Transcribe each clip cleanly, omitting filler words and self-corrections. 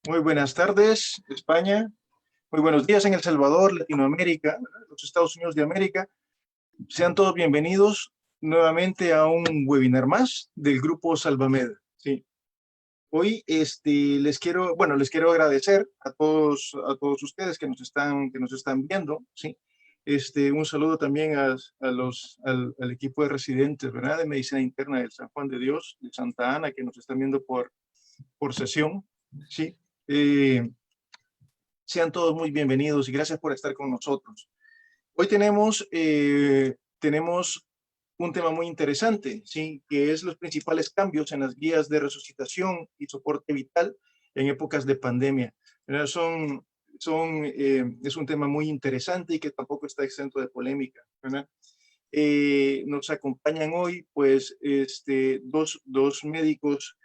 Muy buenas tardes, España. Muy buenos días en El Salvador, Latinoamérica, los Estados Unidos de América. Sean todos bienvenidos nuevamente a un webinar más del grupo Salvamed. Sí. Hoy les quiero agradecer a todos ustedes que nos están viendo. Sí. Un saludo también al equipo de residentes, ¿verdad? De medicina interna del San Juan de Dios, de Santa Ana, que nos están viendo por sesión. Sí. Sean todos muy bienvenidos y gracias por estar con nosotros. Hoy tenemos un tema muy interesante, ¿sí? Que es los principales cambios en las guías de resucitación y soporte vital en épocas de pandemia. Es un tema muy interesante y que tampoco está exento de polémica, ¿verdad? Nos acompañan hoy, pues, dos médicos,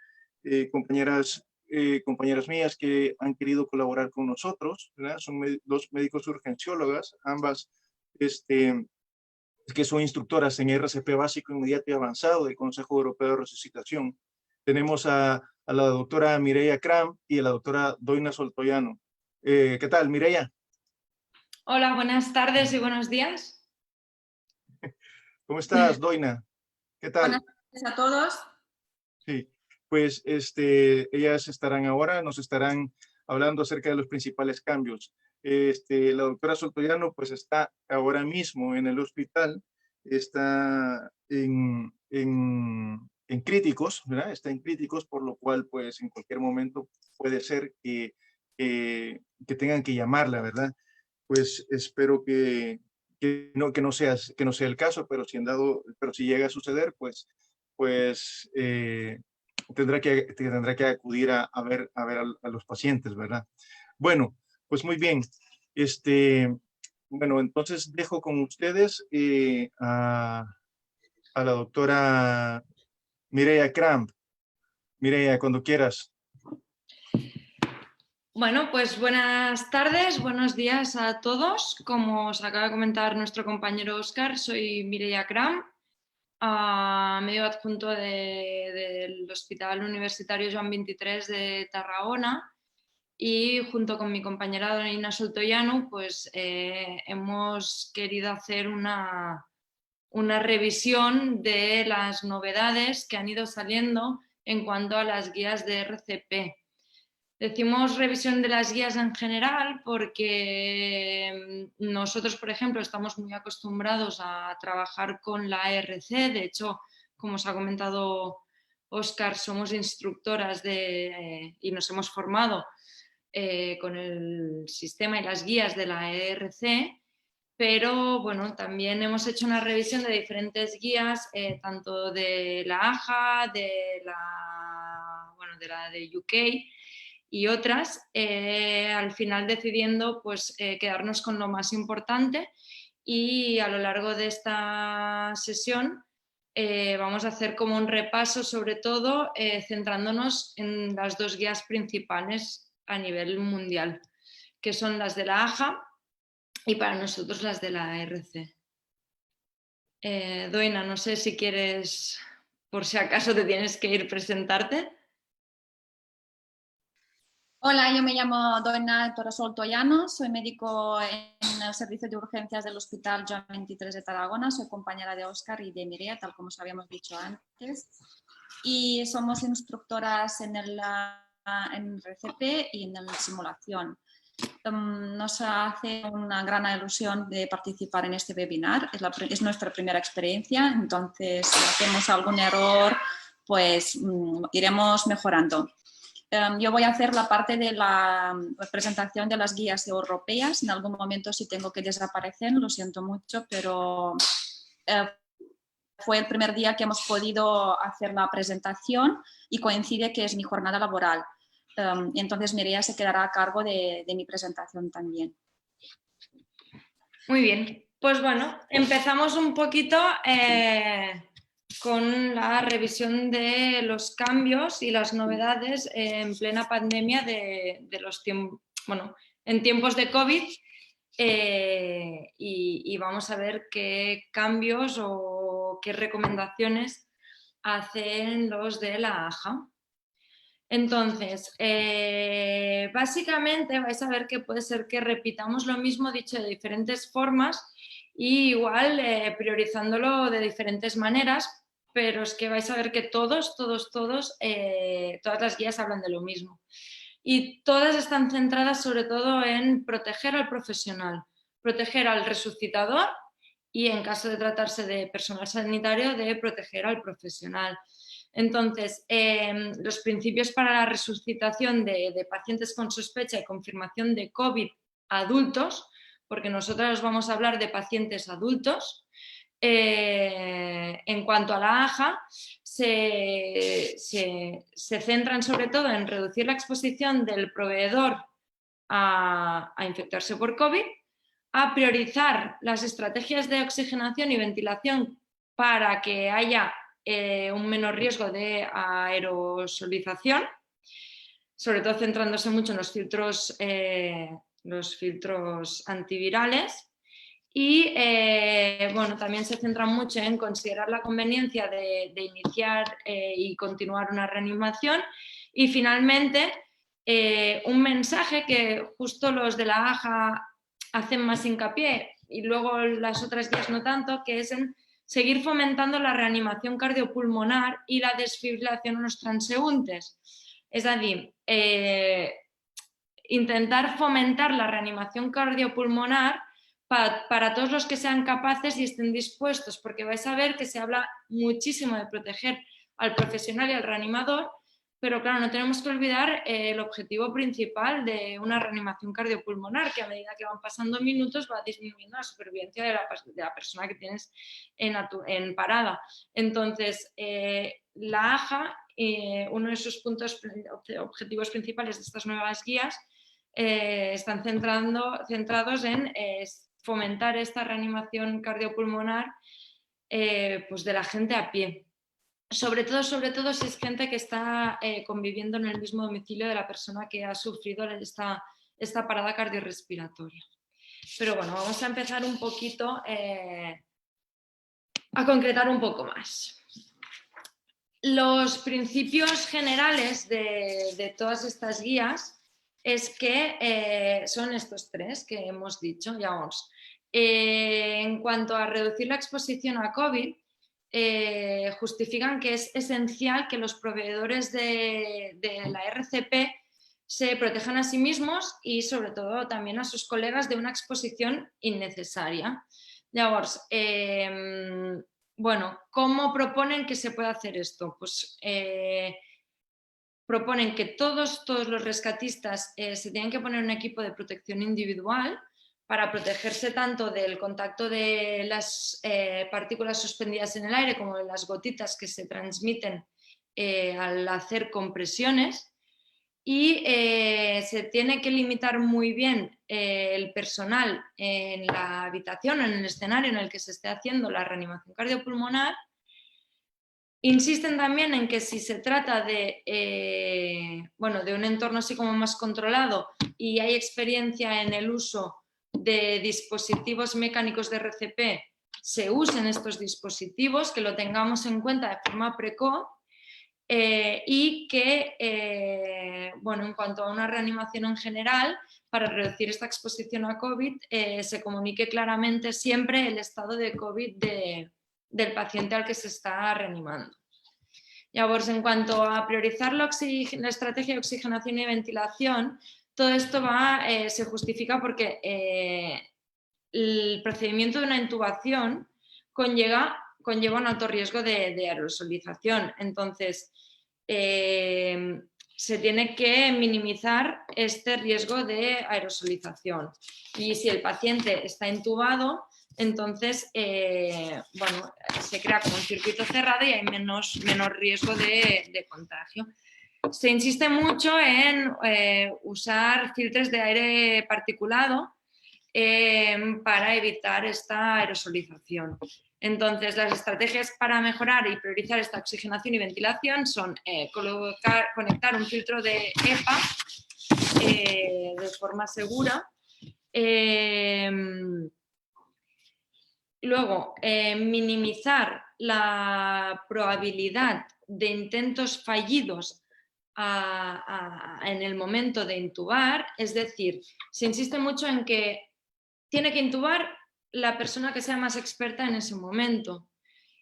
compañeras mías que han querido colaborar con nosotros, ¿verdad? Son dos médicos urgenciólogas, ambas, que son instructoras en RCP básico, inmediato y avanzado del Consejo Europeo de Resucitación. Tenemos a la doctora Mireia Kram y a la doctora Doina Soltoyano. ¿Qué tal, Mireia? Hola, buenas tardes y buenos días. ¿Cómo estás, Doina? ¿Qué tal? Buenas tardes a todos. Sí, pues ellas nos estarán hablando acerca de los principales cambios. La doctora Soltoyano pues está ahora mismo en el hospital, está en críticos, ¿verdad? Está en críticos, por lo cual pues en cualquier momento puede ser que tengan que llamarla, ¿verdad? Pues espero que no sea el caso, pero si llega a suceder, pues tendrá que acudir a ver a los pacientes, ¿verdad? Bueno, pues muy bien. Bueno, entonces dejo con ustedes a la doctora Mireia Kram. Mireia, cuando quieras. Bueno, pues buenas tardes, buenos días a todos. Como os acaba de comentar nuestro compañero Óscar, soy Mireia Kram, medio adjunto del Hospital Universitario Joan 23 de Tarragona, y junto con mi compañera Doina Soltoyano pues hemos querido hacer una revisión de las novedades que han ido saliendo en cuanto a las guías de RCP. Decimos revisión de las guías en general porque nosotros, por ejemplo, estamos muy acostumbrados a trabajar con la ARC. De hecho, como os ha comentado Óscar, somos instructoras y nos hemos formado con el sistema y las guías de la ERC, pero bueno, también hemos hecho una revisión de diferentes guías, tanto de la AJA, de la de UK y otras, al final decidiendo pues, quedarnos con lo más importante, y a lo largo de esta sesión vamos a hacer como un repaso, sobre todo centrándonos en las dos guías principales a nivel mundial, que son las de la AJA y para nosotros las de la ARC. Doina, no sé si quieres, por si acaso te tienes que ir, presentarte. Hola, yo me llamo Doina Soltoyano, soy médico en el servicio de urgencias del Hospital Joan 23 de Tarragona, soy compañera de Óscar y de Mireia, tal como os habíamos dicho antes, y somos instructoras en RCP y en la simulación. Nos hace una gran ilusión de participar en este webinar, es nuestra primera experiencia, entonces si hacemos algún error, pues iremos mejorando. Yo voy a hacer la parte de la presentación de las guías europeas. En algún momento, si tengo que desaparecer, lo siento mucho, pero fue el primer día que hemos podido hacer la presentación y coincide que es mi jornada laboral. Entonces Mireia se quedará a cargo de mi presentación también. Muy bien, pues bueno, empezamos un poquito con la revisión de los cambios y las novedades en plena pandemia de los tiempos, bueno, en tiempos de COVID, y vamos a ver qué cambios o qué recomendaciones hacen los de la AJA. Entonces, básicamente vais a ver que puede ser que repitamos lo mismo dicho de diferentes formas y igual priorizándolo de diferentes maneras, pero es que vais a ver que todas las guías hablan de lo mismo. Y todas están centradas sobre todo en proteger al profesional, proteger al resucitador y en caso de tratarse de personal sanitario, de proteger al profesional. Entonces, los principios para la resucitación de pacientes con sospecha y confirmación de COVID adultos, porque nosotros os vamos a hablar de pacientes adultos, en cuanto a la AJA, se centran sobre todo en reducir la exposición del proveedor a infectarse por COVID, a priorizar las estrategias de oxigenación y ventilación para que haya un menor riesgo de aerosolización, sobre todo centrándose mucho en los filtros antivirales. Y bueno, también se centra mucho en considerar la conveniencia de iniciar y continuar una reanimación. Y finalmente, un mensaje que justo los de la AJA hacen más hincapié y luego las otras guías no tanto, que es en seguir fomentando la reanimación cardiopulmonar y la desfibrilación en los transeúntes. Es decir, intentar fomentar la reanimación cardiopulmonar para todos los que sean capaces y estén dispuestos, porque vais a ver que se habla muchísimo de proteger al profesional y al reanimador, pero claro, no tenemos que olvidar el objetivo principal de una reanimación cardiopulmonar, que a medida que van pasando minutos va disminuyendo la supervivencia de la persona que tienes en parada. Entonces, la AJA, uno de sus objetivos principales de estas nuevas guías, están centrados en fomentar esta reanimación cardiopulmonar pues de la gente a pie. Sobre todo si es gente que está conviviendo en el mismo domicilio de la persona que ha sufrido esta parada cardiorrespiratoria. Pero bueno, vamos a empezar un poquito a concretar un poco más. Los principios generales de todas estas guías es que son estos tres que hemos dicho, ya vamos. En cuanto a reducir la exposición a COVID, justifican que es esencial que los proveedores de la RCP se protejan a sí mismos y sobre todo también a sus colegas de una exposición innecesaria. Llavors, bueno, ¿cómo proponen que se pueda hacer esto? Pues proponen que todos los rescatistas se tienen que poner un equipo de protección individual para protegerse tanto del contacto de las partículas suspendidas en el aire como de las gotitas que se transmiten al hacer compresiones. Y se tiene que limitar muy bien el personal en la habitación, en el escenario en el que se esté haciendo la reanimación cardiopulmonar. Insisten también en que si se trata de un entorno así como más controlado y hay experiencia en el uso de dispositivos mecánicos de RCP, se usen estos dispositivos, que lo tengamos en cuenta de forma precoz. Y que, en cuanto a una reanimación en general, para reducir esta exposición a COVID, se comunique claramente siempre el estado de COVID del paciente al que se está reanimando. Llavors, en cuanto a priorizar la estrategia de oxigenación y ventilación, todo esto se justifica porque el procedimiento de una intubación conlleva un alto riesgo de aerosolización. Entonces, se tiene que minimizar este riesgo de aerosolización. Y si el paciente está intubado, entonces se crea como un circuito cerrado y hay menor riesgo de contagio. Se insiste mucho en usar filtros de aire particulado para evitar esta aerosolización. Entonces, las estrategias para mejorar y priorizar esta oxigenación y ventilación son conectar un filtro de EPA de forma segura. Luego, minimizar la probabilidad de intentos fallidos en el momento de intubar, es decir, se insiste mucho en que tiene que intubar la persona que sea más experta en ese momento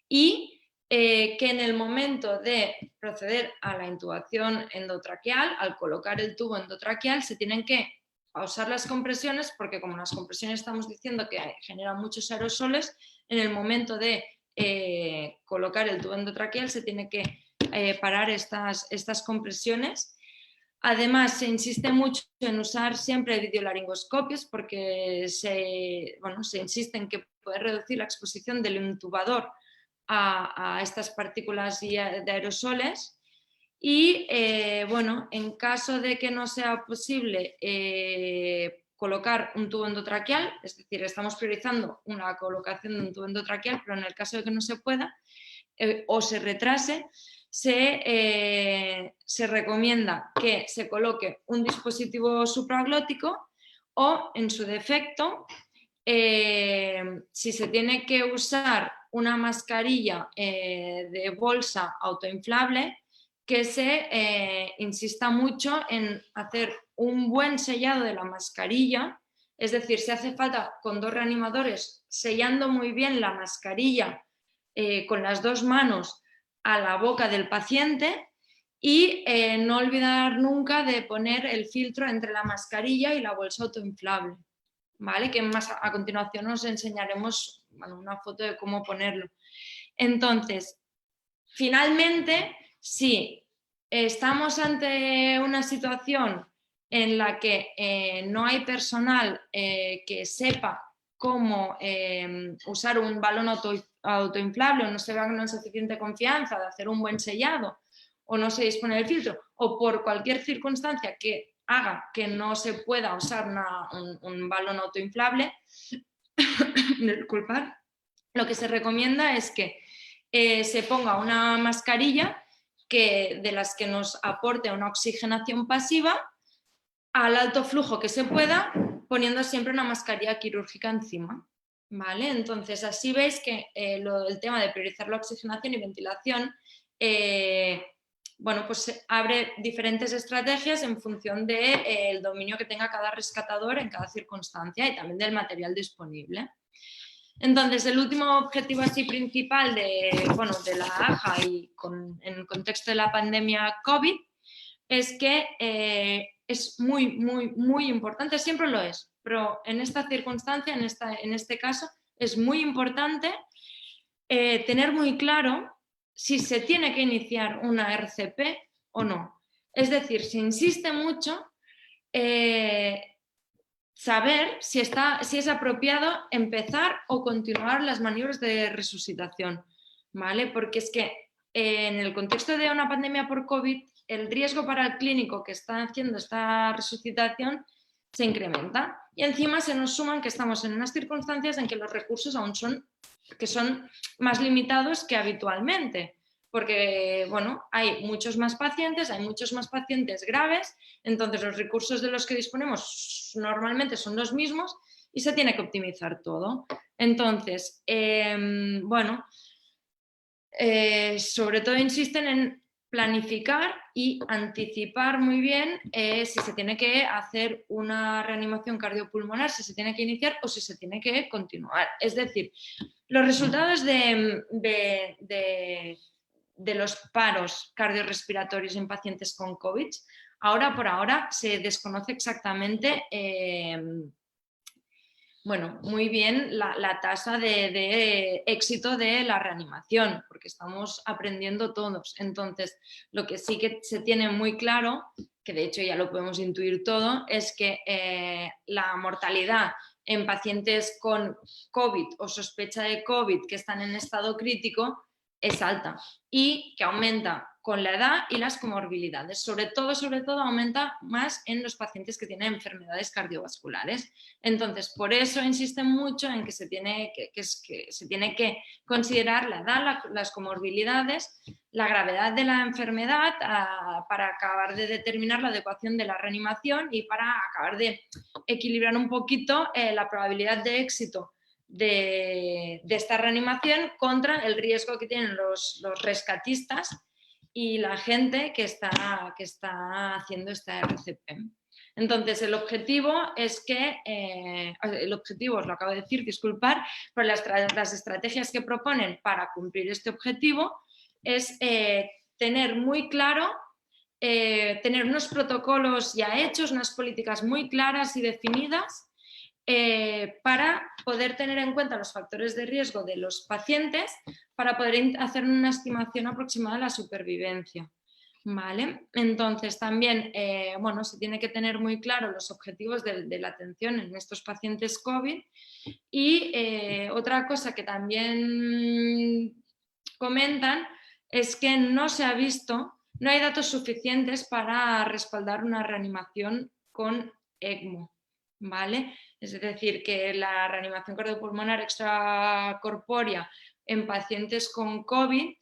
y que en el momento de proceder a la intubación endotraqueal, al colocar el tubo endotraqueal, se tienen que pausar las compresiones porque como las compresiones estamos diciendo que generan muchos aerosoles, en el momento de colocar el tubo endotraqueal se tiene que parar estas compresiones. Además, se insiste mucho en usar siempre videolaringoscopios porque se insiste en que puede reducir la exposición del intubador a estas partículas de aerosoles. Y en caso de que no sea posible colocar un tubo endotraqueal, es decir, estamos priorizando una colocación de un tubo endotraqueal, pero en el caso de que no se pueda o se retrase, se recomienda que se coloque un dispositivo supraglótico o, en su defecto, si se tiene que usar una mascarilla de bolsa autoinflable, que se insista mucho en hacer un buen sellado de la mascarilla, es decir, si hace falta con 2 reanimadores sellando muy bien la mascarilla con las 2 manos a la boca del paciente y no olvidar nunca de poner el filtro entre la mascarilla y la bolsa autoinflable, ¿vale? Que más a continuación os enseñaremos una foto de cómo ponerlo. Entonces, finalmente, si estamos ante una situación en la que no hay personal que sepa cómo usar un balón autoinflable o no se vea con suficiente confianza de hacer un buen sellado o no se dispone del filtro o por cualquier circunstancia que haga que no se pueda usar un balón autoinflable, disculpad, lo que se recomienda es que se ponga una mascarilla de las que nos aporte una oxigenación pasiva al alto flujo que se pueda, poniendo siempre una mascarilla quirúrgica encima, ¿vale? Entonces, así veis que el tema de priorizar la oxigenación y ventilación, pues abre diferentes estrategias en función del dominio que tenga cada rescatador en cada circunstancia y también del material disponible. Entonces, el último objetivo así principal de la AJA y en el contexto de la pandemia COVID es que es muy, muy, muy importante, siempre lo es, pero en esta circunstancia, en este caso, es muy importante tener muy claro si se tiene que iniciar una RCP o no. Es decir, se insiste mucho saber si es apropiado empezar o continuar las maniobras de resucitación, ¿vale? Porque es que en el contexto de una pandemia por COVID, el riesgo para el clínico que está haciendo esta resucitación se incrementa y encima se nos suman que estamos en unas circunstancias en que los recursos aún son más limitados que habitualmente, porque hay muchos más pacientes graves, entonces los recursos de los que disponemos normalmente son los mismos y se tiene que optimizar todo. Entonces, sobre todo insisten en planificar y anticipar muy bien si se tiene que hacer una reanimación cardiopulmonar, si se tiene que iniciar o si se tiene que continuar. Es decir, los resultados de los paros cardiorrespiratorios en pacientes con COVID, por ahora se desconoce exactamente muy bien la tasa de éxito de la reanimación, porque estamos aprendiendo todos. Entonces, lo que sí que se tiene muy claro, que de hecho ya lo podemos intuir todo, es que la mortalidad en pacientes con COVID o sospecha de COVID que están en estado crítico es alta y que aumenta con la edad y las comorbilidades. Sobre todo aumenta más en los pacientes que tienen enfermedades cardiovasculares. Entonces, por eso insisten mucho en que se tiene que considerar la edad, las comorbilidades, la gravedad de la enfermedad para acabar de determinar la adecuación de la reanimación y para acabar de equilibrar un poquito la probabilidad de éxito de esta reanimación contra el riesgo que tienen los rescatistas y la gente que está haciendo esta RCP. Entonces, el objetivo es que, el objetivo os lo acabo de decir, disculpar, pero las estrategias que proponen para cumplir este objetivo es tener muy claro, tener unos protocolos ya hechos, unas políticas muy claras y definidas para poder tener en cuenta los factores de riesgo de los pacientes para poder hacer una estimación aproximada de la supervivencia. ¿Vale? Entonces también bueno, se tiene que tener muy claro los objetivos de la atención en estos pacientes COVID y otra cosa que también comentan es que no se ha visto, no hay datos suficientes para respaldar una reanimación con ECMO, ¿vale? Es decir, que la reanimación cardiopulmonar extracorpórea en pacientes con COVID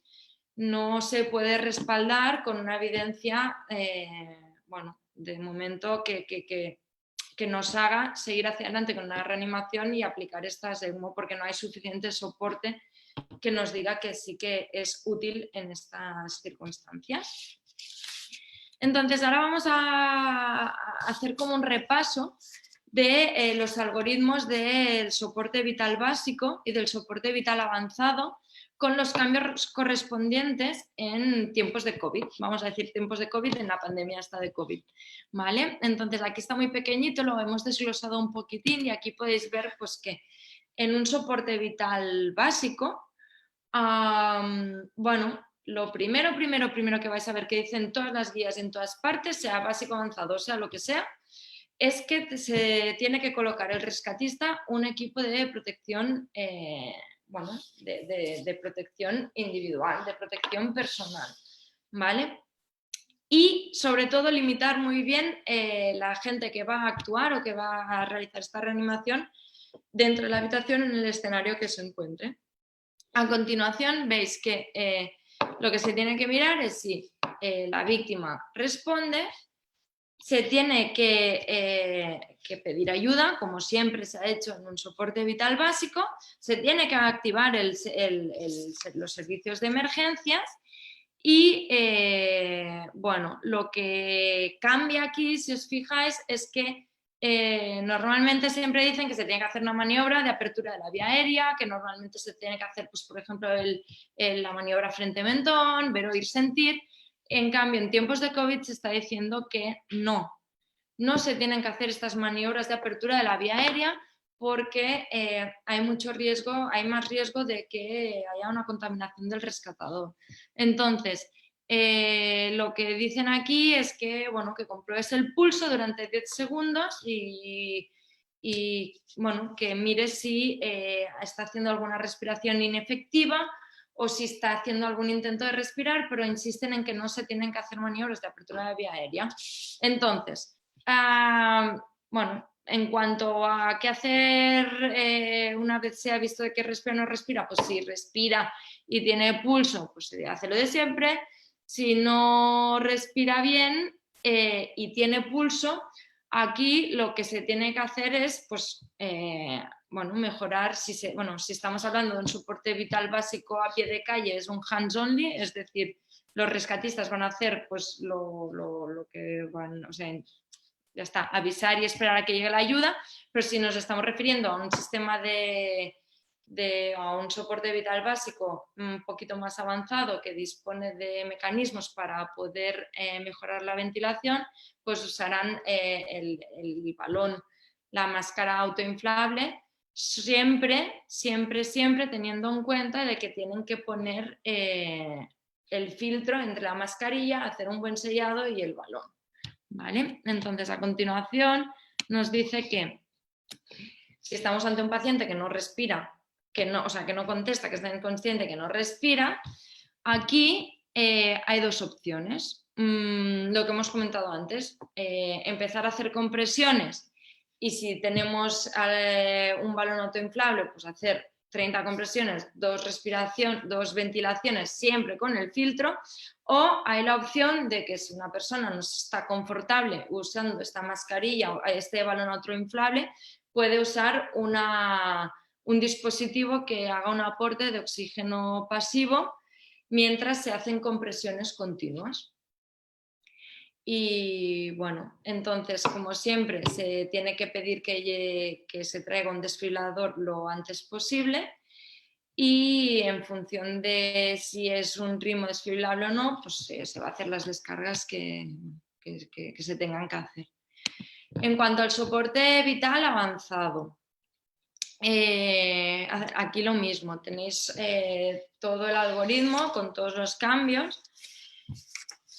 no se puede respaldar con una evidencia, bueno, de momento que nos haga seguir hacia adelante con una reanimación y aplicar estas ECMO porque no hay suficiente soporte que nos diga que sí que es útil en estas circunstancias. Entonces, ahora vamos a hacer como un repaso de los algoritmos del soporte vital básico y del soporte vital avanzado con los cambios correspondientes en tiempos de COVID. Vamos a decir tiempos de COVID en la pandemia esta de COVID. ¿Vale? Entonces, aquí está muy pequeñito, lo hemos desglosado un poquitín y aquí podéis ver pues, que en un soporte vital básico, bueno, lo primero que vais a ver que dicen todas las guías en todas partes, sea básico, avanzado, sea lo que sea, es que se tiene que colocar el rescatista un equipo de protección, bueno, de protección individual, de protección personal, ¿vale? Y sobre todo limitar muy bien la gente que va a actuar o que va a realizar esta reanimación dentro de la habitación en el escenario que se encuentre. A continuación veis que lo que se tiene que mirar es si la víctima responde, se tiene que pedir ayuda, como siempre se ha hecho en un soporte vital básico, se tiene que activar los servicios de emergencias y, bueno, lo que cambia aquí, si os fijáis, es que normalmente siempre dicen que se tiene que hacer una maniobra de apertura de la vía aérea, que normalmente se tiene que hacer, pues, por ejemplo, la maniobra frente-mentón, ver, oír, sentir. En cambio, en tiempos de COVID se está diciendo que no se tienen que hacer estas maniobras de apertura de la vía aérea porque hay mucho riesgo, hay más riesgo de que haya una contaminación del rescatador. Entonces, lo que dicen aquí es que, bueno, que compruebes el pulso durante 10 segundos y bueno, que mires si está haciendo alguna respiración inefectiva o si está haciendo algún intento de respirar, pero insisten en que no se tienen que hacer maniobras de apertura de vía aérea. Entonces, bueno, en cuanto a qué hacer una vez se ha visto de que respira o no respira, pues si respira y tiene pulso, pues se hace lo de siempre. Si no respira bien y tiene pulso, aquí lo que se tiene que hacer es, pues, bueno, mejorar, si estamos hablando de un soporte vital básico a pie de calle, es un hands only, es decir, los rescatistas van a hacer pues lo que van, o sea, ya está, avisar y esperar a que llegue la ayuda, pero si nos estamos refiriendo a un sistema a un soporte vital básico un poquito más avanzado que dispone de mecanismos para poder mejorar la ventilación, pues usarán el balón, la máscara autoinflable, siempre teniendo en cuenta de que tienen que poner el filtro entre la mascarilla, hacer un buen sellado y el balón. ¿Vale? Entonces, a continuación nos dice que si estamos ante un paciente que no respira, o sea, que no contesta, que está inconsciente, que no respira, aquí hay dos opciones. Lo que hemos comentado antes, empezar a hacer compresiones y si tenemos un balón autoinflable, pues hacer 30 compresiones, 2 ventilaciones siempre con el filtro, o hay la opción de que si una persona no está confortable usando esta mascarilla o este balón autoinflable, puede usar un dispositivo que haga un aporte de oxígeno pasivo mientras se hacen compresiones continuas. Y bueno, entonces, como siempre, se tiene que pedir que se traiga un desfibrilador lo antes posible, y en función de si es un ritmo desfibrilable o no, pues se va a hacer las descargas que se tengan que hacer. En cuanto al soporte vital avanzado, aquí lo mismo, tenéis todo el algoritmo con todos los cambios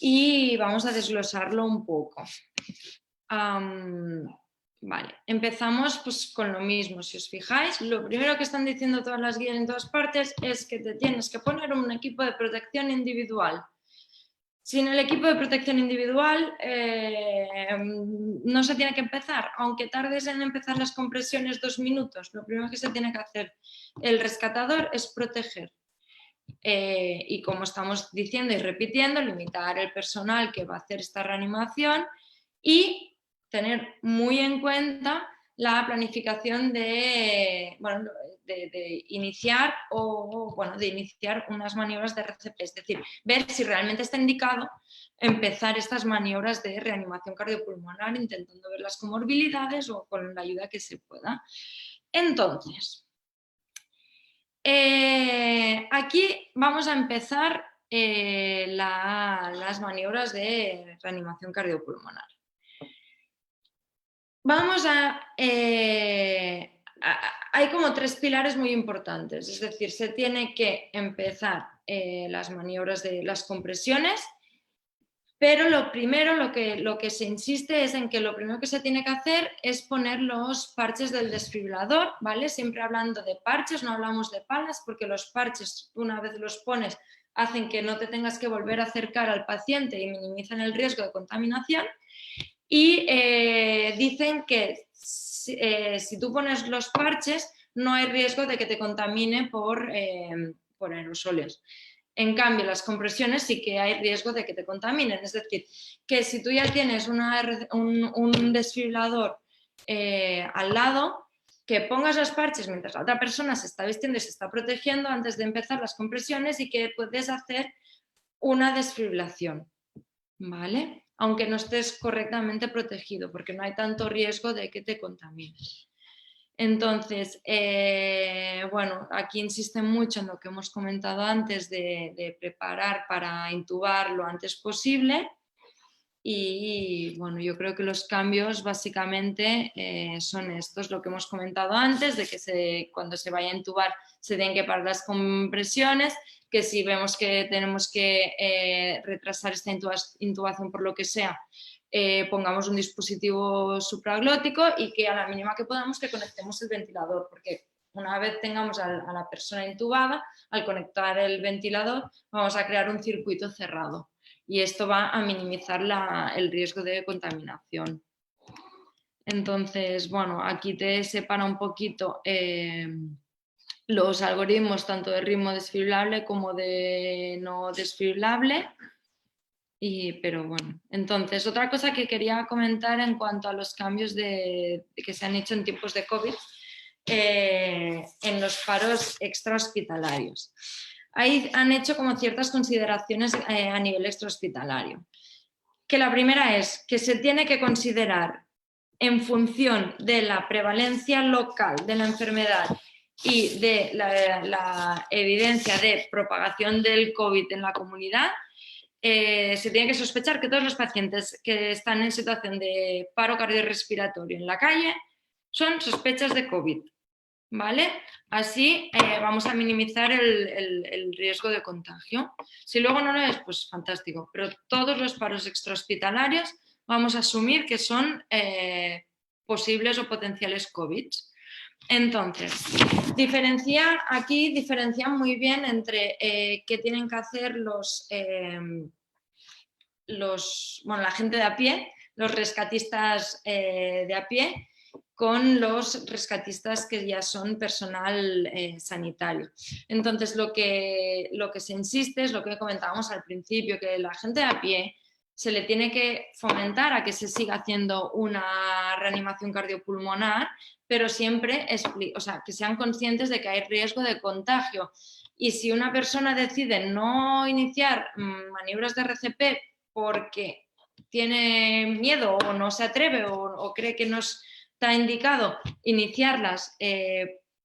y vamos a desglosarlo un poco. Vale, empezamos pues con lo mismo. Si os fijáis, lo primero que están diciendo todas las guías en todas partes es que te tienes que poner un equipo de protección individual. Sin el equipo de protección individual no se tiene que empezar, aunque tardes en empezar las compresiones 2 minutos, lo primero que se tiene que hacer el rescatador es proteger. Y como estamos diciendo y repitiendo, limitar el personal que va a hacer esta reanimación y tener muy en cuenta la planificación de iniciar de iniciar unas maniobras de RCP, es decir, ver si realmente está indicado empezar estas maniobras de reanimación cardiopulmonar intentando ver las comorbilidades o con la ayuda que se pueda. Entonces, aquí vamos a empezar las maniobras de reanimación cardiopulmonar. Hay como 3 pilares muy importantes, es decir, se tiene que empezar las maniobras de las compresiones, pero lo que se insiste es en que lo primero que se tiene que hacer es poner los parches del desfibrilador, ¿vale? Siempre hablando de parches, no hablamos de palas, porque los parches, una vez los pones, hacen que no te tengas que volver a acercar al paciente y minimizan el riesgo de contaminación. Y dicen que si tú pones los parches no hay riesgo de que te contamine por aerosoles. En cambio, las compresiones sí que hay riesgo de que te contaminen. Es decir, que si tú ya tienes un desfibrilador al lado, que pongas los parches mientras la otra persona se está vistiendo y se está protegiendo antes de empezar las compresiones y que puedes hacer una desfibrilación, ¿vale? Aunque no estés correctamente protegido, porque no hay tanto riesgo de que te contamines. Entonces, bueno, aquí insisten mucho en lo que hemos comentado antes de preparar para intubar lo antes posible. Y bueno, yo creo que los cambios básicamente son estos, lo que hemos comentado antes, de que cuando se vaya a intubar se tienen que parar las compresiones, que si vemos que tenemos que retrasar esta intubación por lo que sea, pongamos un dispositivo supraglótico y que a la mínima que podamos que conectemos el ventilador, porque una vez tengamos a la persona intubada, al conectar el ventilador vamos a crear un circuito cerrado. Y esto va a minimizar el riesgo de contaminación. Entonces, bueno, aquí te separa un poquito los algoritmos tanto de ritmo desfibrilable como de no desfibrilable. Pero bueno, entonces otra cosa que quería comentar en cuanto a los cambios que se han hecho en tiempos de COVID en los paros extrahospitalarios. Ahí han hecho como ciertas consideraciones a nivel extrahospitalario. Que la primera es que se tiene que considerar en función de la prevalencia local de la enfermedad y de la evidencia de propagación del COVID en la comunidad, se tiene que sospechar que todos los pacientes que están en situación de paro cardiorrespiratorio en la calle son sospechas de COVID. ¿Vale? Así vamos a minimizar el riesgo de contagio. Si luego no lo es, pues fantástico. Pero todos los paros extrahospitalarios vamos a asumir que son posibles o potenciales COVID. Entonces, diferencian muy bien entre qué tienen que hacer la gente de a pie, los rescatistas de a pie, con los rescatistas que ya son personal sanitario. Entonces, lo que se insiste es lo que comentábamos al principio, que la gente de a pie se le tiene que fomentar a que se siga haciendo una reanimación cardiopulmonar, pero siempre, o sea, que sean conscientes de que hay riesgo de contagio. Y si una persona decide no iniciar maniobras de RCP porque tiene miedo o no se atreve o cree que no está indicado iniciarlas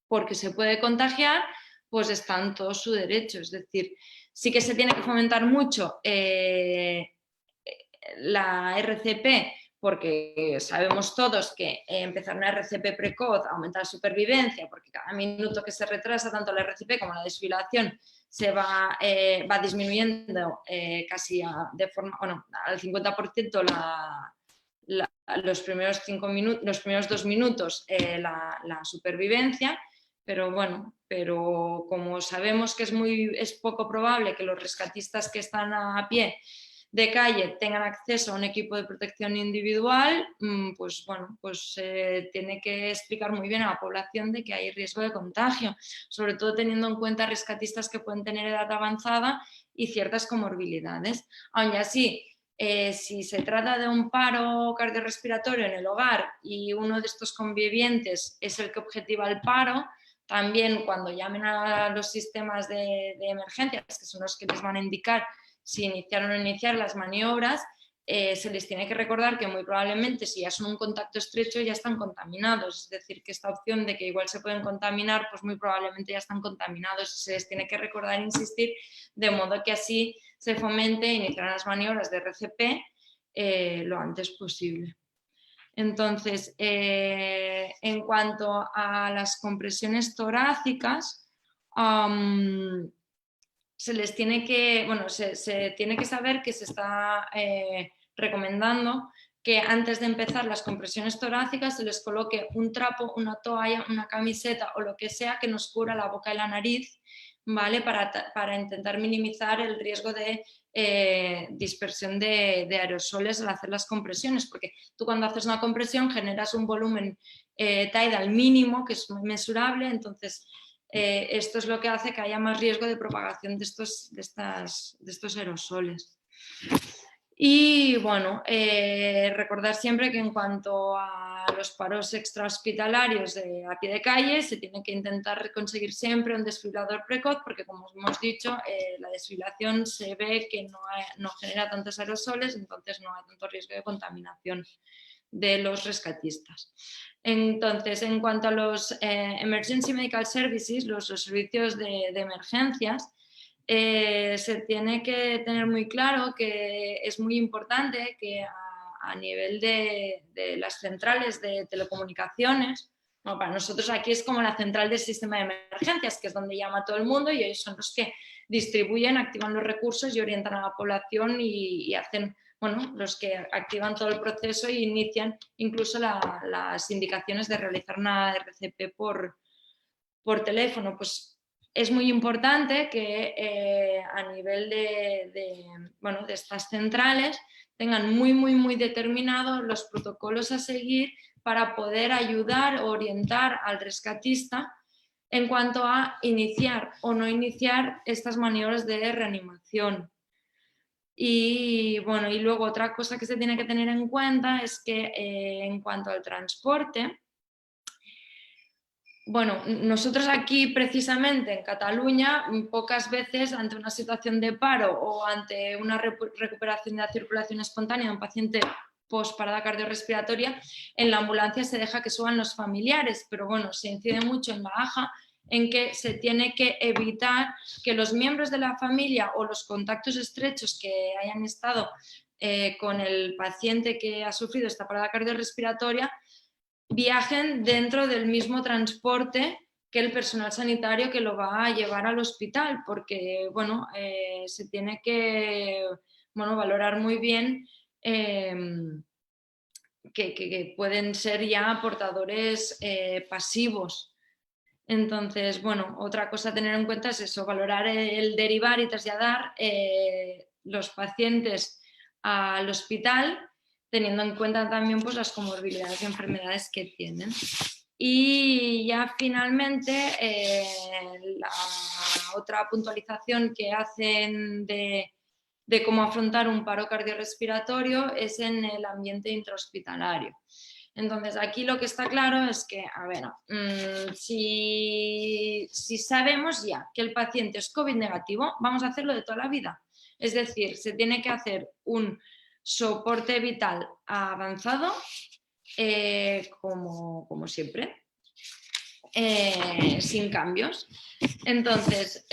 porque se puede contagiar, pues está en todo su derecho. Es decir, sí que se tiene que fomentar mucho la RCP, porque sabemos todos que empezar una RCP precoz aumenta la supervivencia, porque cada minuto que se retrasa tanto la RCP como la desfibrilación se va disminuyendo casi de forma, bueno, al 50% los primeros 5 minutos, los primeros 2 minutos la supervivencia, pero bueno, pero como sabemos que es poco probable que los rescatistas que están a pie de calle tengan acceso a un equipo de protección individual, pues bueno, pues tiene que explicar muy bien a la población de que hay riesgo de contagio, sobre todo teniendo en cuenta rescatistas que pueden tener edad avanzada y ciertas comorbilidades. Aun así, si se trata de un paro cardiorrespiratorio en el hogar y uno de estos convivientes es el que objetiva el paro, también cuando llamen a los sistemas de emergencias, que son los que les van a indicar si iniciar o no iniciar las maniobras, se les tiene que recordar que muy probablemente si ya son un contacto estrecho ya están contaminados, es decir, que esta opción de que igual se pueden contaminar, pues muy probablemente ya están contaminados y se les tiene que recordar e insistir de modo que así se fomente iniciar las maniobras de RCP lo antes posible. Entonces, en cuanto a las compresiones torácicas, se les tiene que, bueno, se tiene que saber que se está recomendando que antes de empezar las compresiones torácicas se les coloque un trapo, una toalla, una camiseta o lo que sea que nos cubra la boca y la nariz, ¿vale? Para intentar minimizar el riesgo de dispersión de aerosoles al hacer las compresiones, porque tú cuando haces una compresión generas un volumen tidal mínimo que es muy mesurable, entonces esto es lo que hace que haya más riesgo de propagación de estos aerosoles. Y bueno, recordar siempre que en cuanto a los paros extrahospitalarios a pie de calle, se tiene que intentar conseguir siempre un desfibrilador precoz, porque como hemos dicho, la desfibrilación se ve que no genera tantos aerosoles, entonces no hay tanto riesgo de contaminación de los rescatistas. Entonces, en cuanto a los Emergency Medical Services, los servicios de emergencias, se tiene que tener muy claro que es muy importante que a nivel de las centrales de telecomunicaciones, bueno, para nosotros aquí es como la central del sistema de emergencias, que es donde llama todo el mundo y ellos son los que distribuyen, activan los recursos y orientan a la población y hacen, bueno, los que activan todo el proceso e inician incluso las indicaciones de realizar una RCP por teléfono. Pues es muy importante que a nivel bueno, de estas centrales tengan muy determinados los protocolos a seguir para poder ayudar o orientar al rescatista en cuanto a iniciar o no iniciar estas maniobras de reanimación. Y bueno, y luego otra cosa que se tiene que tener en cuenta es que en cuanto al transporte, bueno, nosotros aquí precisamente en Cataluña pocas veces ante una situación de paro o ante una recuperación de la circulación espontánea de un paciente postparada cardiorrespiratoria, en la ambulancia se deja que suban los familiares, pero bueno, se incide mucho en la AJA en que se tiene que evitar que los miembros de la familia o los contactos estrechos que hayan estado con el paciente que ha sufrido esta parada cardiorrespiratoria viajen dentro del mismo transporte que el personal sanitario que lo va a llevar al hospital, porque bueno, se tiene que valorar muy bien que pueden ser ya portadores pasivos. Entonces, bueno, otra cosa a tener en cuenta es eso, valorar el derivar y trasladar los pacientes al hospital, teniendo en cuenta también pues, las comorbilidades y enfermedades que tienen. Y ya finalmente, la otra puntualización que hacen de de cómo afrontar un paro cardiorrespiratorio es en el ambiente intrahospitalario. Entonces, aquí lo que está claro es que, a ver, si sabemos ya que el paciente es COVID negativo, vamos a hacerlo de toda la vida. Es decir, se tiene que hacer un soporte vital avanzado, como siempre, sin cambios. Entonces,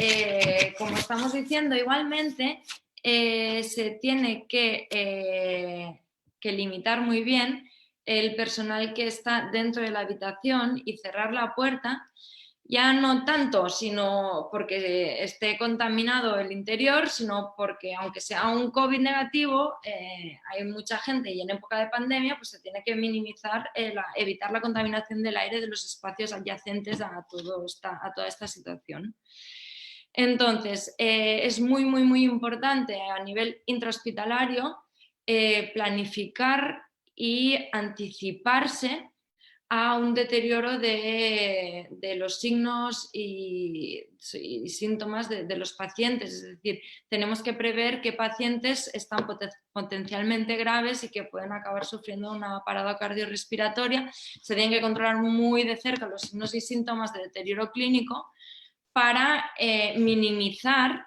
como estamos diciendo, igualmente se tiene que limitar muy bien el personal que está dentro de la habitación y cerrar la puerta, ya no tanto sino porque esté contaminado el interior, sino porque aunque sea un COVID negativo, hay mucha gente y en época de pandemia pues se tiene que minimizar, evitar la contaminación del aire de los espacios adyacentes a toda esta situación. Entonces, es muy importante a nivel intrahospitalario planificar y anticiparse a un deterioro de los signos y síntomas de los pacientes. Es decir, tenemos que prever qué pacientes están potencialmente graves y que pueden acabar sufriendo una parada cardiorrespiratoria. Se tienen que controlar muy de cerca los signos y síntomas de deterioro clínico para minimizar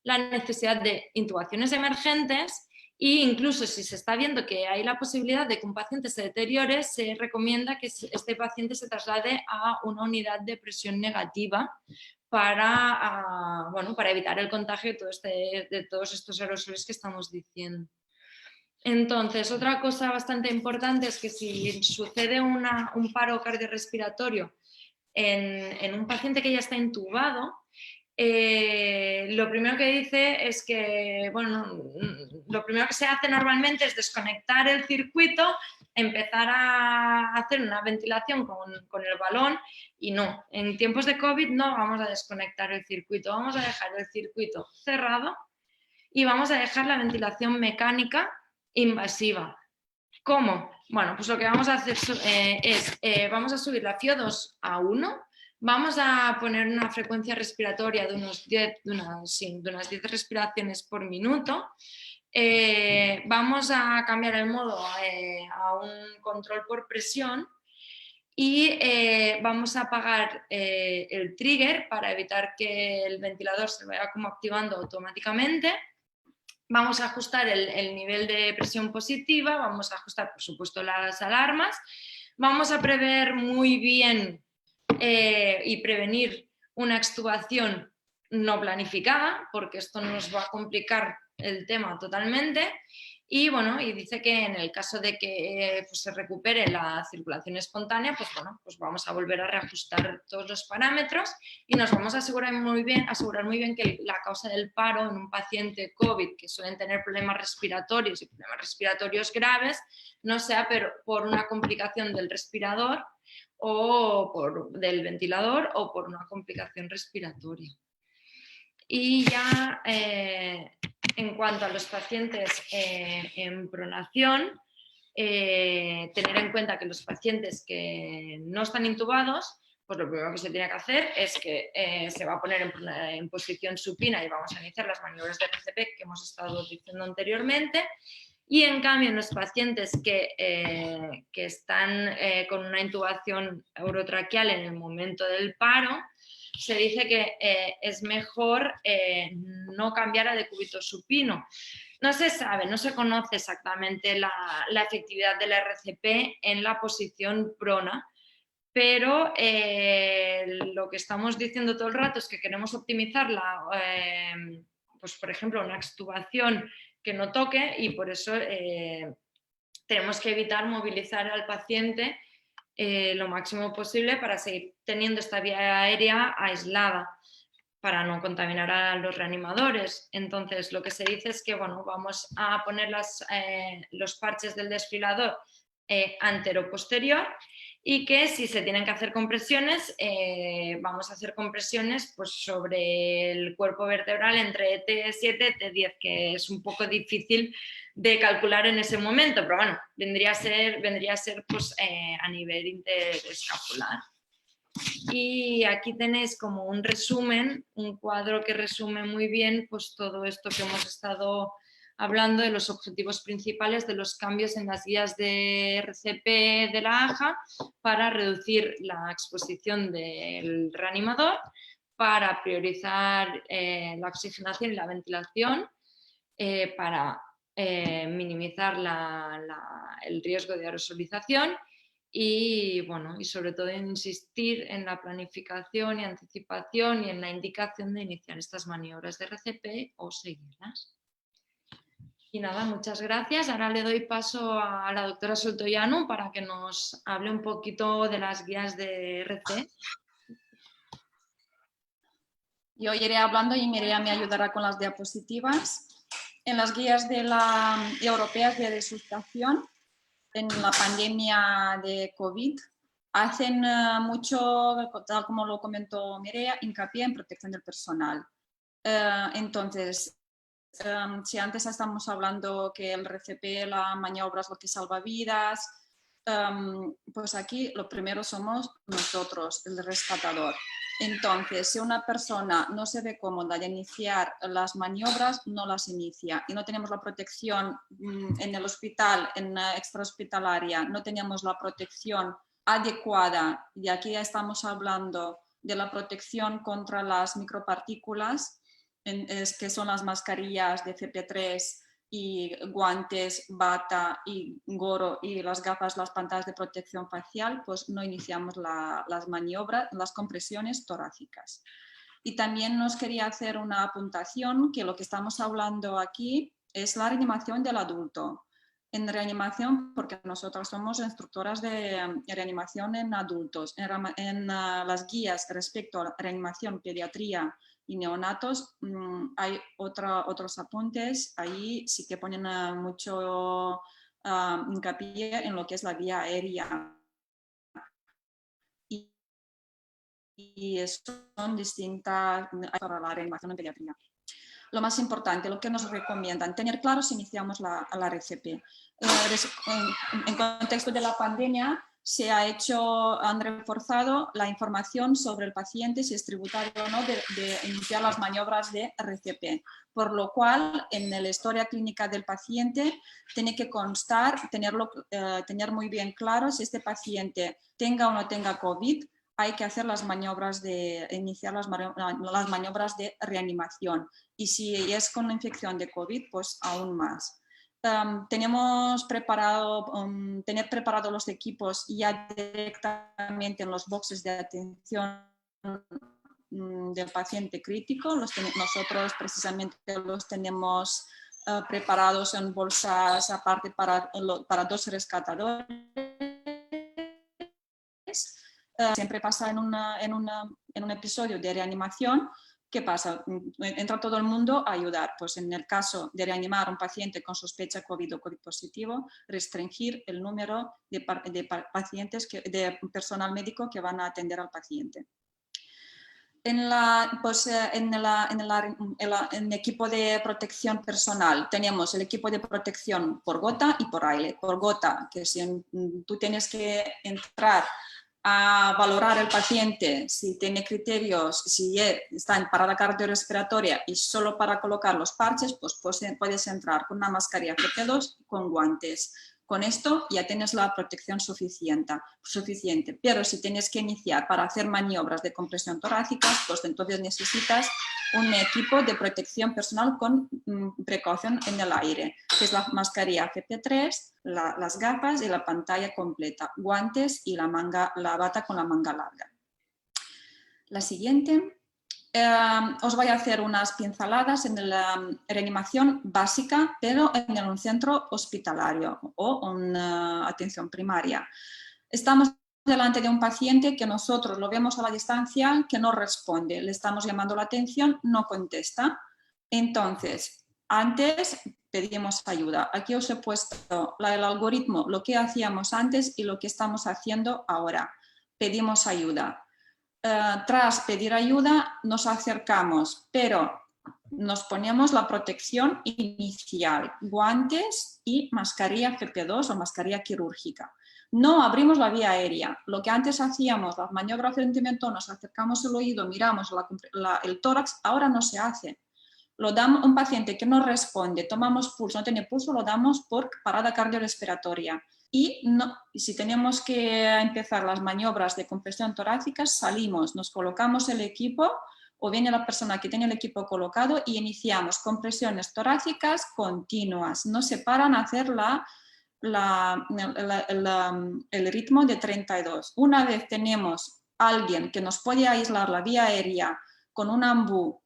la necesidad de intubaciones emergentes. E incluso si se está viendo que hay la posibilidad de que un paciente se deteriore, se recomienda que este paciente se traslade a una unidad de presión negativa para evitar el contagio de todos estos aerosoles que estamos diciendo. Entonces, otra cosa bastante importante es que si sucede un paro cardiorrespiratorio en un paciente que ya está intubado, lo primero que dice es que, lo primero que se hace normalmente es desconectar el circuito, empezar a hacer una ventilación con el balón y no, en tiempos de COVID no vamos a desconectar el circuito, vamos a dejar el circuito cerrado y vamos a dejar la ventilación mecánica invasiva. ¿Cómo? Bueno, pues lo que vamos a hacer vamos a subir la FiO2 a 1, vamos a poner una frecuencia respiratoria de unas 10 respiraciones por minuto, vamos a cambiar el modo a un control por presión y vamos a apagar el trigger para evitar que el ventilador se vaya como activando automáticamente. Vamos a ajustar el nivel de presión positiva, vamos a ajustar, por supuesto, las alarmas, vamos a prever muy bien y prevenir una extubación no planificada, porque esto nos va a complicar el tema totalmente. Y dice que en el caso de que se recupere la circulación espontánea, pues vamos a volver a reajustar todos los parámetros y nos vamos a asegurar muy bien que la causa del paro en un paciente COVID, que suelen tener problemas respiratorios y problemas respiratorios graves, no sea por una complicación del respirador o del ventilador o por una complicación respiratoria. Y ya en cuanto a los pacientes en pronación, tener en cuenta que los pacientes que no están intubados, pues lo primero que se tiene que hacer es que se va a poner en posición supina y vamos a iniciar las maniobras de RCP que hemos estado diciendo anteriormente. Y en cambio, en los pacientes que están con una intubación orotraqueal en el momento del paro, se dice que es mejor no cambiar a decúbito supino. No se sabe, no se conoce exactamente la efectividad del RCP en la posición prona, pero lo que estamos diciendo todo el rato es que queremos optimizarla, pues por ejemplo, una extubación que no toque y por eso tenemos que evitar movilizar al paciente lo máximo posible para seguir teniendo esta vía aérea aislada para no contaminar a los reanimadores. Entonces, lo que se dice es que vamos a poner los parches del desfibrilador antero-posterior y que si se tienen que hacer compresiones, vamos a hacer compresiones pues, sobre el cuerpo vertebral entre T7 y T10, que es un poco difícil de calcular en ese momento, pero bueno, vendría a ser pues, a nivel interescapular. Y aquí tenéis como un resumen, un cuadro que resume muy bien pues, todo esto que hemos estado hablando de los objetivos principales de los cambios en las guías de RCP de la AJA para reducir la exposición del reanimador, para priorizar la oxigenación y la ventilación, para minimizar el riesgo de aerosolización y, bueno, y sobre todo insistir en la planificación y anticipación y en la indicación de iniciar estas maniobras de RCP o seguirlas. Y nada, muchas gracias. Ahora le doy paso a la doctora Sotollano para que nos hable un poquito de las guías de RC. Yo iré hablando y Mireia me ayudará con las diapositivas. En las guías europeas de resucitación, en la pandemia de COVID, hacen mucho, tal como lo comentó Mireia, hincapié en protección del personal. Entonces, si antes estamos hablando que el RCP, la maniobra es lo que salva vidas, pues aquí lo primero somos nosotros, el rescatador. Entonces, si una persona no se ve cómoda de iniciar las maniobras, no las inicia. Y no tenemos la protección en el hospital, en la extrahospitalaria, no tenemos la protección adecuada. Y aquí ya estamos hablando de la protección contra las micropartículas, que son las mascarillas de FP3 y guantes, bata y gorro y las gafas, las pantallas de protección facial, pues no iniciamos las maniobras, las compresiones torácicas. Y también nos quería hacer una apuntación que lo que estamos hablando aquí es la reanimación del adulto. En reanimación, porque nosotros somos instructoras de reanimación en adultos, en las guías respecto a reanimación, pediatría y neonatos, hay otros apuntes, ahí sí que ponen mucho hincapié en lo que es la vía aérea. Y son distintas para la reanimación en pediatría. Lo más importante, lo que nos recomiendan, tener claro si iniciamos la RCP. En contexto de la pandemia, han reforzado la información sobre el paciente, si es tributario o no, de iniciar las maniobras de RCP. Por lo cual, en la historia clínica del paciente, tiene que constar, tener muy bien claro si este paciente tenga o no tenga COVID, hay que hacer iniciar las maniobras de reanimación. Y si es con infección de COVID, pues aún más. Tenemos tener preparados los equipos ya directamente en los boxes de atención del paciente crítico. Nosotros precisamente los tenemos preparados en bolsas aparte para 2 rescatadores. Siempre pasa en un episodio de reanimación. ¿Qué pasa? Entra todo el mundo a ayudar. Pues en el caso de reanimar a un paciente con sospecha COVID o COVID positivo, restringir el número de pacientes, de personal médico que van a atender al paciente. En el equipo de protección personal tenemos el equipo de protección por gota y por aire. Por gota, que si tú tienes que entrar a valorar el paciente, si tiene criterios, si está en parada cardiorrespiratoria y solo para colocar los parches, pues puedes entrar con una mascarilla FP2 y con guantes. Con esto ya tienes la protección suficiente. Pero si tienes que iniciar para hacer maniobras de compresión torácica, pues entonces necesitas un equipo de protección personal con precaución en el aire, que es la mascarilla FP3, las gafas y la pantalla completa, guantes y la bata con la manga larga. La siguiente. Os voy a hacer unas pinceladas en la reanimación básica, pero en un centro hospitalario o una atención primaria. Estamos delante de un paciente que nosotros lo vemos a la distancia, que no responde, le estamos llamando la atención, no contesta. Entonces, antes pedimos ayuda. Aquí os he puesto el algoritmo, lo que hacíamos antes y lo que estamos haciendo ahora. Pedimos ayuda. Tras pedir ayuda nos acercamos, pero nos ponemos la protección inicial, guantes y mascarilla FP2 o mascarilla quirúrgica. No abrimos la vía aérea. Lo que antes hacíamos, las maniobras de frente-mentón, nos acercamos el oído, miramos el tórax, ahora no se hace. lo damos a un paciente que no responde, tomamos pulso, no tiene pulso, lo damos por parada cardiorrespiratoria. Y si tenemos que empezar las maniobras de compresión torácica, salimos, nos colocamos el equipo o viene la persona que tiene el equipo colocado y iniciamos compresiones torácicas continuas. No se paran a hacer el ritmo de 32. Una vez tenemos a alguien que nos puede aislar la vía aérea con un ambú,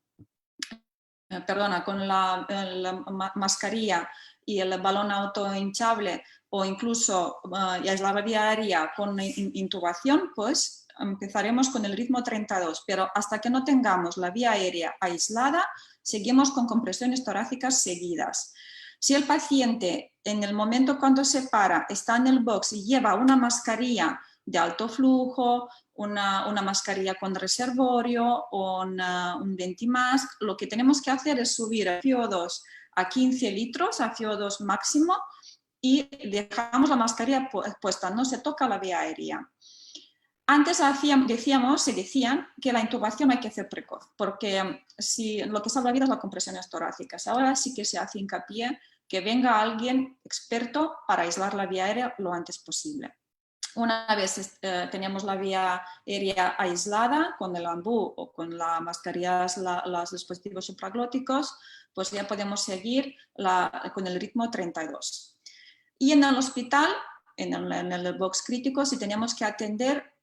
con la mascarilla y el balón autohinchable o incluso aislar la vía aérea con intubación, pues empezaremos con el ritmo 32, pero hasta que no tengamos la vía aérea aislada, seguimos con compresiones torácicas seguidas. Si el paciente en el momento cuando se para está en el box y lleva una mascarilla de alto flujo, una mascarilla con reservorio o un Ventimask, lo que tenemos que hacer es subir el FiO2 a 15 litros, a FiO2 máximo, y dejamos la mascarilla puesta, no se toca la vía aérea. Antes se decían que la intubación hay que hacer precoz, porque lo que salva vidas es las compresiones torácicas. Ahora sí que se hace hincapié que venga alguien experto para aislar la vía aérea lo antes posible. Una vez teníamos la vía aérea aislada con el ambú o con las mascarillas, los dispositivos supraglóticos, pues ya podemos seguir con el ritmo 32. Y en el hospital, en el box crítico, si tenemos que atender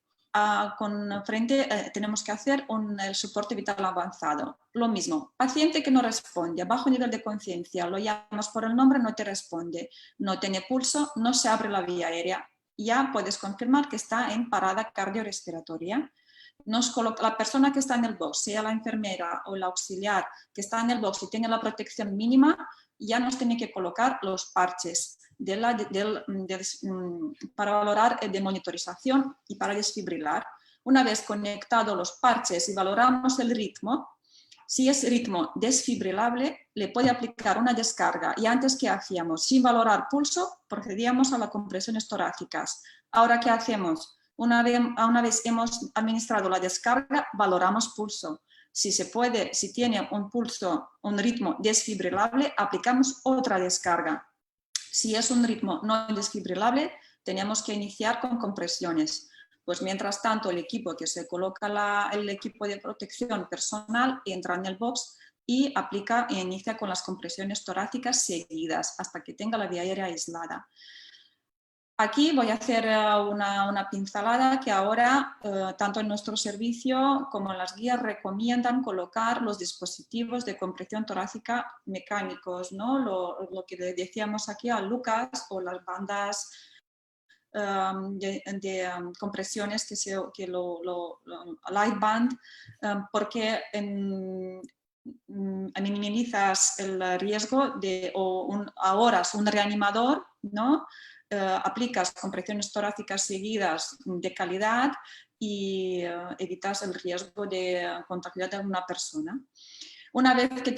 tenemos que hacer el soporte vital avanzado. Lo mismo, paciente que no responde, a bajo nivel de conciencia, lo llamamos por el nombre, no te responde, no tiene pulso, no se abre la vía aérea. Ya puedes confirmar que está en parada cardiorrespiratoria. La persona que está en el box, sea la enfermera o el auxiliar que está en el box y tiene la protección mínima, ya nos tiene que colocar los parches para valorar de monitorización y para desfibrilar. Una vez conectados los parches y valoramos el ritmo, si es ritmo desfibrilable, le puede aplicar una descarga. Y antes, ¿qué hacíamos? Sin valorar pulso, procedíamos a las compresiones torácicas. Ahora, ¿qué hacemos? Una vez hemos administrado la descarga, valoramos pulso. Si se puede, si tiene un pulso, un ritmo desfibrilable, aplicamos otra descarga. Si es un ritmo no desfibrilable, tenemos que iniciar con compresiones. Pues mientras tanto, el equipo que se coloca, el equipo de protección personal, entra en el box y aplica e inicia con las compresiones torácicas seguidas hasta que tenga la vía aérea aislada. Aquí voy a hacer una pincelada que ahora, tanto en nuestro servicio como en las guías, recomiendan colocar los dispositivos de compresión torácica mecánicos, ¿no? Lo que le decíamos aquí a Lucas, o las bandas de compresiones light band, porque minimizas el riesgo de a horas un reanimador, ¿no? Aplicas compresiones torácicas seguidas de calidad y evitas el riesgo de contagiar a una persona. Una vez que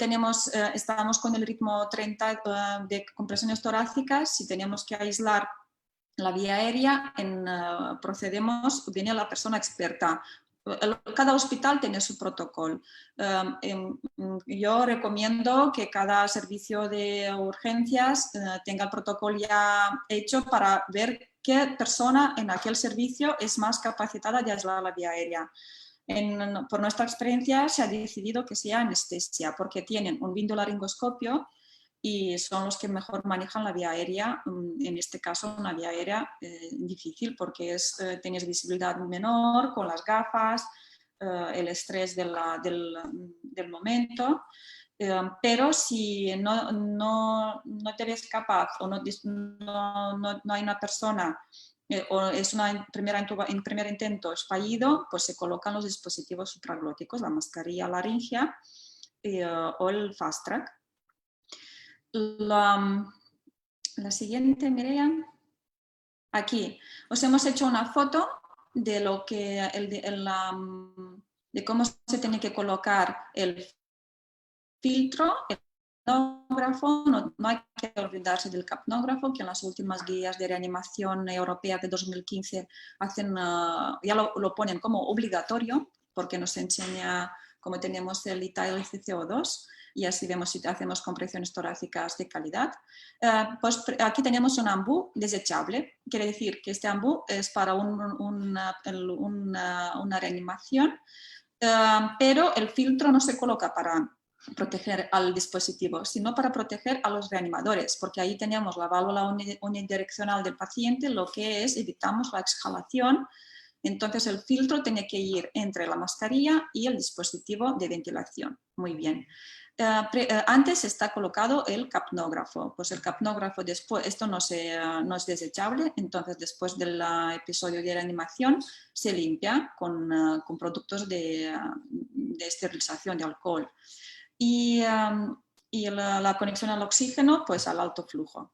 estamos con el ritmo 30 de compresiones torácicas, si tenemos que aislar la vía aérea, viene la persona experta. Cada hospital tiene su protocolo. Yo recomiendo que cada servicio de urgencias tenga el protocolo ya hecho para ver qué persona en aquel servicio es más capacitada de aislar la vía aérea. Por nuestra experiencia se ha decidido que sea anestesia, porque tienen un vindolaringoscopio y son los que mejor manejan la vía aérea. En este caso, una vía aérea difícil porque tienes visibilidad menor con las gafas, el estrés del momento, pero si no te ves capaz o no hay una persona o es en primer intento es fallido, pues se colocan los dispositivos supraglóticos, la mascarilla laringea o el fast track. La siguiente, Mireia. Aquí os hemos hecho una foto de de cómo se tiene que colocar el filtro, el capnógrafo. No hay que olvidarse del capnógrafo, que en las últimas guías de reanimación europea de 2015 ya lo ponen como obligatorio, porque nos enseña cómo tenemos el ITA y el CCO2. y así vemos si hacemos compresiones torácicas de calidad. Pues aquí tenemos un ambú desechable, quiere decir que este ambú es para una reanimación, pero el filtro no se coloca para proteger al dispositivo, sino para proteger a los reanimadores, porque ahí tenemos la válvula unidireccional del paciente, lo que es evitamos la exhalación. Entonces el filtro tiene que ir entre la mascarilla y el dispositivo de ventilación. Muy bien. Antes está colocado el capnógrafo. Pues el capnógrafo después, esto no es desechable, entonces después del episodio de reanimación se limpia con productos de esterilización de alcohol. Y la conexión al oxígeno, pues al alto flujo.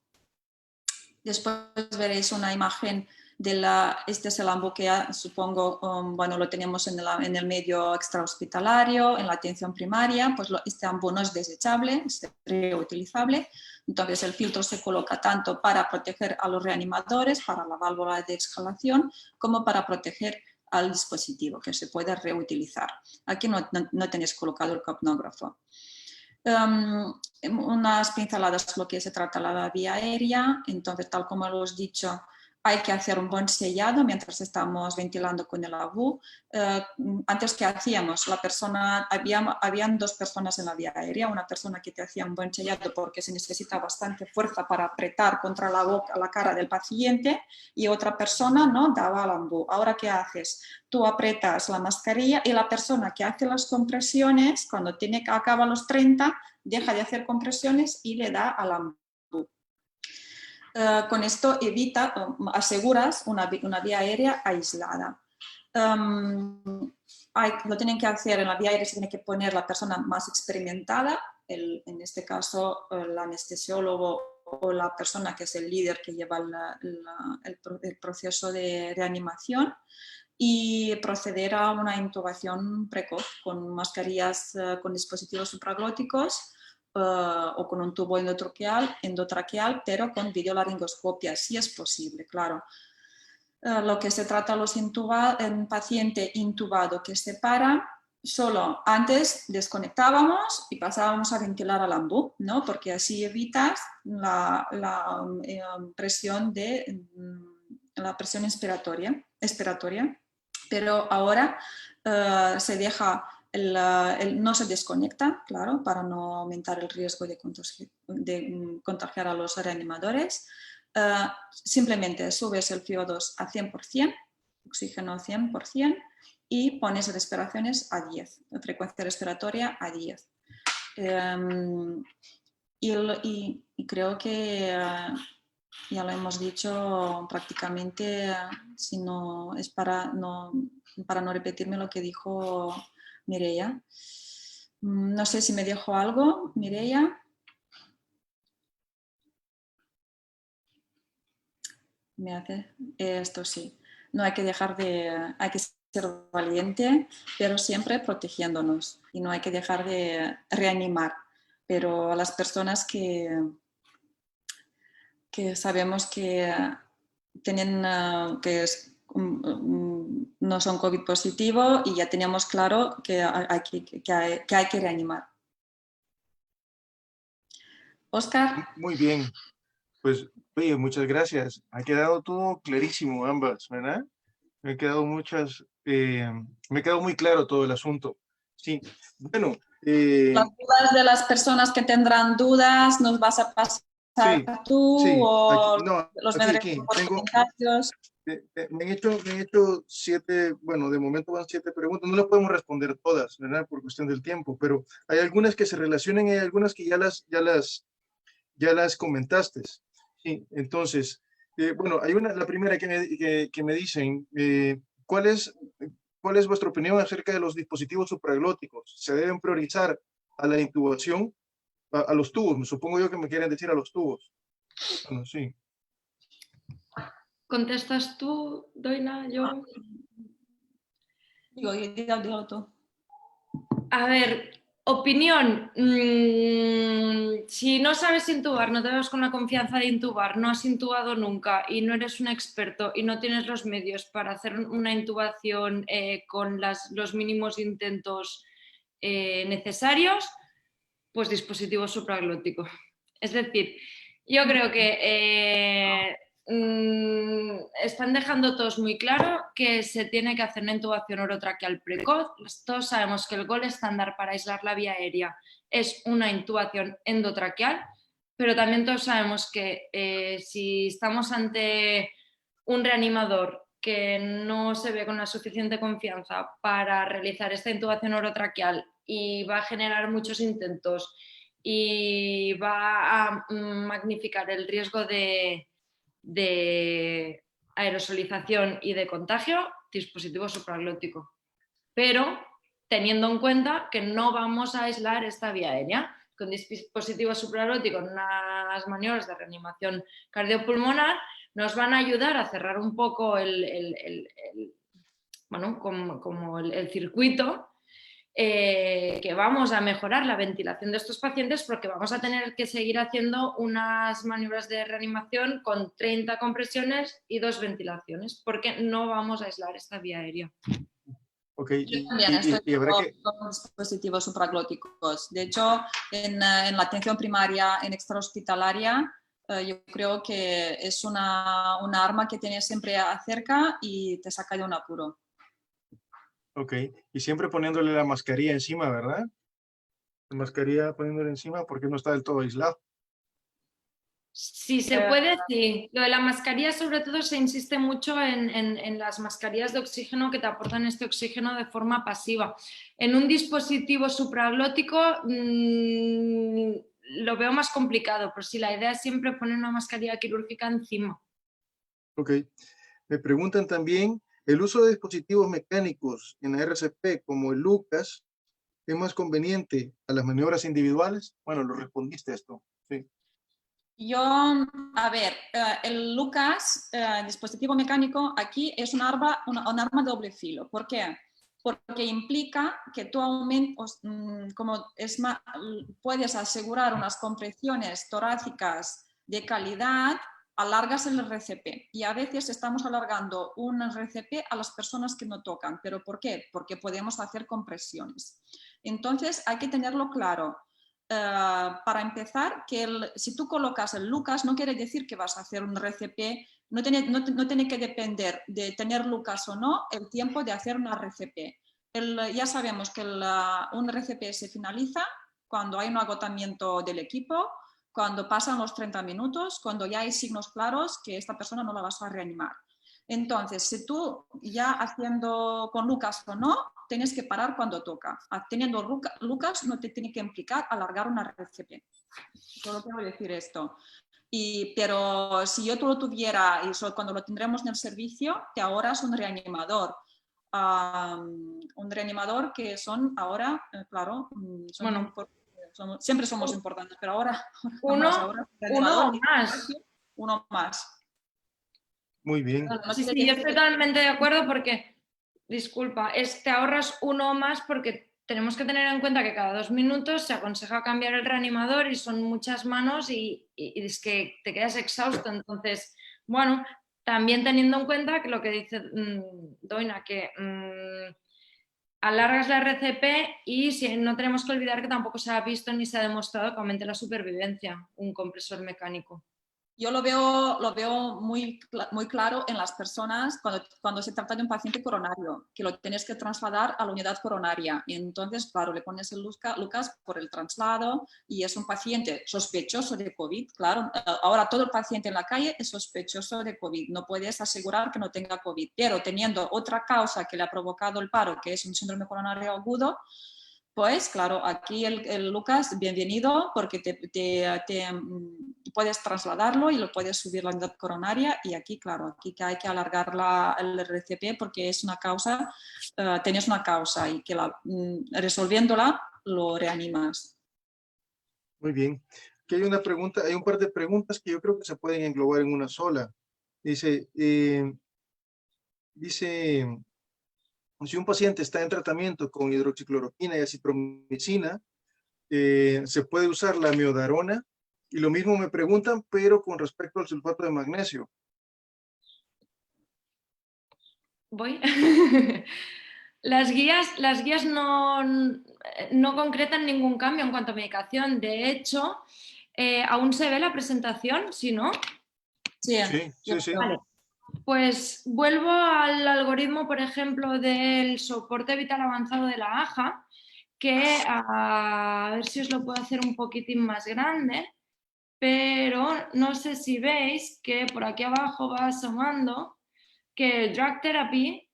Después veréis una imagen este es el ambú que supongo, bueno, lo tenemos en el medio extrahospitalario, en la atención primaria, pues este ambú no es desechable, es reutilizable, entonces el filtro se coloca tanto para proteger a los reanimadores, para la válvula de exhalación, como para proteger al dispositivo, que se puede reutilizar. Aquí no tenéis colocado el capnógrafo. Unas pinceladas lo que se trata de la vía aérea, entonces tal como lo he dicho, hay que hacer un buen sellado mientras estamos ventilando con el ambú. Antes que hacíamos, habían dos personas en la vía aérea, una persona que te hacía un buen sellado porque se necesita bastante fuerza para apretar contra la cara del paciente y otra persona no daba al ambú. Ahora, ¿qué haces? Tú apretas la mascarilla y la persona que hace las compresiones, cuando acaba los 30, deja de hacer compresiones y le da al ambú. Con esto aseguras una vía aérea aislada. Lo tienen que hacer en la vía aérea, se tiene que poner la persona más experimentada, en este caso el anestesiólogo o la persona que es el líder que lleva el proceso de reanimación, y proceder a una intubación precoz con mascarillas con dispositivos supraglóticos, o con un tubo endotraqueal, pero con videolaringoscopia, si es posible, claro. Lo que se trata en paciente intubado que se para, solo antes desconectábamos y pasábamos a ventilar al ambú, ¿no? Porque así evitas la presión expiratoria, pero ahora se deja no se desconecta, claro, para no aumentar el riesgo de contagiar a los reanimadores. Simplemente subes el CO2 a 100%, oxígeno a 100%, y pones respiraciones a 10, frecuencia respiratoria a 10. Y creo que ya lo hemos dicho prácticamente, si no es para no repetirme lo que dijo Mireia. No sé si me dejó algo, Mireia. Me hace esto, sí. No hay que hay que ser valiente, pero siempre protegiéndonos, y no hay que dejar de reanimar. Pero a las personas que sabemos que tienen no son COVID positivo, y ya teníamos claro que hay que reanimar. Óscar. Muy bien, pues oye, muchas gracias. Ha quedado todo clarísimo ambas, ¿verdad? Me ha quedado muy claro todo el asunto. Sí, bueno. Las dudas de las personas que tendrán dudas, ¿nos vas a pasar tú o los vendremos por comentarios? Me han hecho 7, bueno, de momento van 7 preguntas, no las podemos responder todas, ¿verdad? Por cuestión del tiempo, pero hay algunas que se relacionan y hay algunas que ya las comentaste. Sí, entonces, bueno, hay la primera que me dicen, ¿cuál es vuestra opinión acerca de los dispositivos supraglóticos? ¿Se deben priorizar a la intubación, a los tubos? Supongo yo que me quieren decir a los tubos. Bueno, sí. ¿Contestas tú, Doina, yo? Digo tú. A ver, opinión. Si no sabes intubar, no te vas con la confianza de intubar, no has intubado nunca y no eres un experto y no tienes los medios para hacer una intubación con los mínimos intentos necesarios, pues dispositivo supraglótico. Es decir, yo creo que están dejando todos muy claro que se tiene que hacer una intubación orotraqueal precoz. Todos sabemos que el gol estándar para aislar la vía aérea es una intubación endotraqueal, pero también todos sabemos que si estamos ante un reanimador que no se ve con la suficiente confianza para realizar esta intubación orotraqueal y va a generar muchos intentos y va a magnificar el riesgo de aerosolización y de contagio, dispositivo supraglótico. Pero teniendo en cuenta que no vamos a aislar esta vía aérea. Con dispositivo supraglótico, unas maniobras de reanimación cardiopulmonar nos van a ayudar a cerrar un poco como el circuito, que vamos a mejorar la ventilación de estos pacientes porque vamos a tener que seguir haciendo unas maniobras de reanimación con 30 compresiones y 2 ventilaciones porque no vamos a aislar esta vía aérea. Okay. Yo también estoy con dispositivos supraglóticos. De hecho, en la atención primaria, en extrahospitalaria, yo creo que es una arma que tienes siempre cerca y te saca de un apuro. Ok, y siempre poniéndole la mascarilla encima, ¿verdad? La mascarilla poniéndole encima porque no está del todo aislado. Si se puede, sí. Lo de la mascarilla, sobre todo, se insiste mucho en las mascarillas de oxígeno que te aportan este oxígeno de forma pasiva. En un dispositivo supraglótico lo veo más complicado, pero sí, la idea es siempre poner una mascarilla quirúrgica encima. Ok. Me preguntan también, ¿el uso de dispositivos mecánicos en la RCP como el Lucas es más conveniente a las maniobras individuales? Bueno, lo respondiste a esto, sí. Yo, a ver, el Lucas, dispositivo mecánico, aquí es un arma de doble filo. ¿Por qué? Porque implica que tú puedes asegurar unas compresiones torácicas de calidad, alargas el RCP. Y a veces estamos alargando un RCP a las personas que no tocan. ¿Pero por qué? Porque podemos hacer compresiones. Entonces, hay que tenerlo claro. Para empezar, que si tú colocas el Lucas no quiere decir que vas a hacer un RCP, no tiene que depender de tener Lucas o no el tiempo de hacer una RCP. Ya sabemos que un RCP se finaliza cuando hay un agotamiento del equipo, cuando pasan los 30 minutos, cuando ya hay signos claros que esta persona no la vas a reanimar. Entonces, si tú ya haciendo con Lucas o no, tienes que parar cuando toca. Teniendo Lucas no te tiene que implicar alargar una RCP. Solo quiero decir esto. Pero si yo tú lo tuviera y cuando lo tendremos en el servicio, te ahorras un reanimador. Un reanimador que son ahora, claro, siempre somos importantes, pero ahora uno más. Muy bien. Sí, yo estoy totalmente de acuerdo porque, disculpa, te ahorras uno más porque tenemos que tener en cuenta que cada 2 minutos se aconseja cambiar el reanimador y son muchas manos y es que te quedas exhausto. Entonces, bueno, también teniendo en cuenta que lo que dice Doina, que alargas la RCP y no tenemos que olvidar que tampoco se ha visto ni se ha demostrado que aumente la supervivencia un compresor mecánico. Yo lo veo muy claro en las personas cuando se trata de un paciente coronario, que lo tienes que trasladar a la unidad coronaria. Y entonces, claro, le pones el Lucas por el traslado y es un paciente sospechoso de COVID. Claro, ahora todo el paciente en la calle es sospechoso de COVID. No puedes asegurar que no tenga COVID, pero teniendo otra causa que le ha provocado el paro, que es un síndrome coronario agudo, pues claro, aquí el Lucas, bienvenido, porque te puedes trasladarlo y lo puedes subir a la unidad coronaria. Y aquí, claro, aquí que hay que alargar el RCP porque es una causa, tienes una causa y que resolviéndola lo reanimas. Muy bien. Aquí hay una pregunta, hay un par de preguntas que yo creo que se pueden englobar en una sola. Dice, si un paciente está en tratamiento con hidroxicloroquina y acitromicina, se puede usar la amiodarona. Y lo mismo me preguntan, pero con respecto al sulfato de magnesio. ¿Voy? Las guías no concretan ningún cambio en cuanto a medicación. De hecho, aún se ve la presentación, ¿sí, no? Sí, Sí. Vale. Pues vuelvo al algoritmo, por ejemplo, del soporte vital avanzado de la AJA, que a ver si os lo puedo hacer un poquitín más grande, pero no sé si veis que por aquí abajo va asomando que el drug therapy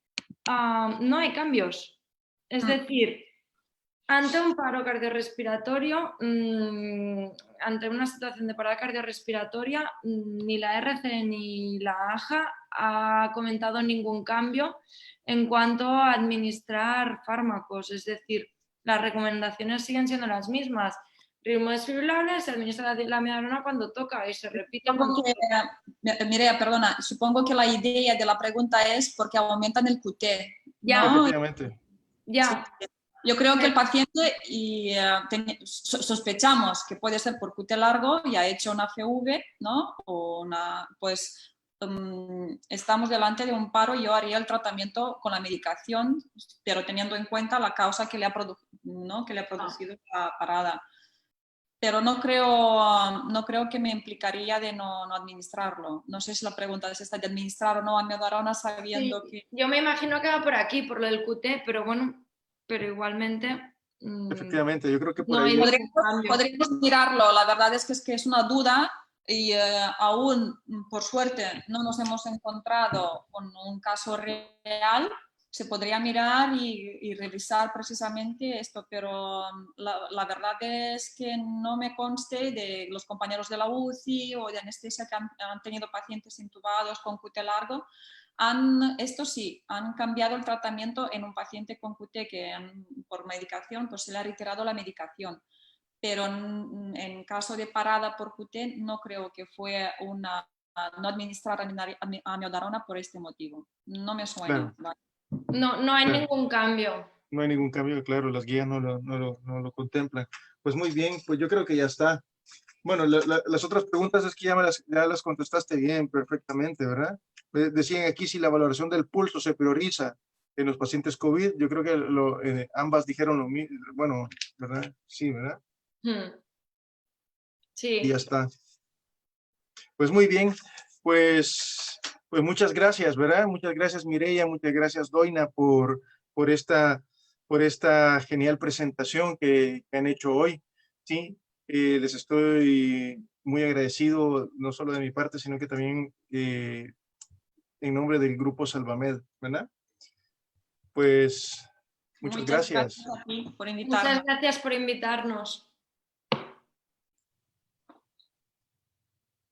no hay cambios. Es decir, ante un paro cardiorrespiratorio, ante una situación de parada cardiorrespiratoria, ni la RC ni la AJA ha comentado ningún cambio en cuanto a administrar fármacos. Es decir, las recomendaciones siguen siendo las mismas. Ritmo desfibrilable, se administra la amiodarona cuando toca y se repite. Mireia, perdona, supongo que la idea de la pregunta es porque aumentan el QT, Ya. ¿no? Efectivamente. Ya. Sí. Yo creo que el paciente, sospechamos que puede ser por QT largo y ha hecho una FV, ¿no? Pues estamos delante de un paro. Yo haría el tratamiento con la medicación, pero teniendo en cuenta la causa que le ha producido la parada. Pero no creo que me implicaría de no administrarlo. No sé si la pregunta es esta de administrar o no amiodarona sabiendo Sí, que... yo me imagino que va por aquí, por lo del QT, pero bueno, pero igualmente... Efectivamente, yo creo que por no ahí... Podríamos mirarlo. La verdad es que es una duda y aún, por suerte, no nos hemos encontrado con un caso real. Se podría mirar y revisar precisamente esto, pero la verdad es que no me conste de los compañeros de la UCI o de anestesia que han tenido pacientes intubados con QT largo. Esto sí, han cambiado el tratamiento en un paciente con QT que por medicación pues se le ha retirado la medicación, pero en caso de parada por QT no creo que fue no administrar amiodarona por este motivo. No me suena. Claro. ¿Vale? No hay ningún cambio. No hay ningún cambio, claro, las guías no lo contemplan. Pues muy bien, pues yo creo que ya está. Bueno, las otras preguntas es que ya las contestaste bien, perfectamente, ¿verdad? Decían aquí si la valoración del pulso se prioriza en los pacientes COVID. Yo creo que ambas dijeron lo mismo, bueno, ¿verdad? Sí, ¿verdad? Sí. Y ya está. Pues muy bien, pues muchas gracias, ¿verdad? Muchas gracias, Mireia, muchas gracias, Doina, por esta genial presentación que han hecho hoy, ¿sí? Les estoy muy agradecido, no solo de mi parte, sino que también en nombre del Grupo Salvamed, ¿verdad? Pues muchas gracias. Gracias a ti por invitarnos. Muchas gracias por invitarnos.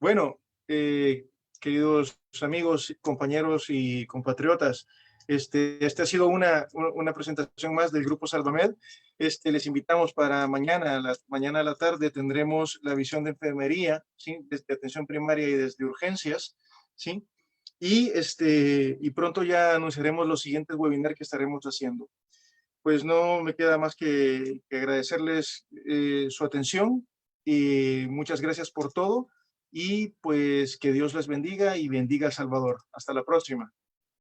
Bueno, queridos amigos, compañeros y compatriotas, esta ha sido una presentación más del Grupo Salvamed. Les invitamos para mañana a la tarde tendremos la visión de enfermería, ¿sí? Desde atención primaria y desde urgencias, ¿sí? Y pronto ya anunciaremos los siguientes webinars que estaremos haciendo. Pues no me queda más que agradecerles su atención y muchas gracias por todo. Y pues que Dios les bendiga y bendiga a El Salvador. Hasta la próxima.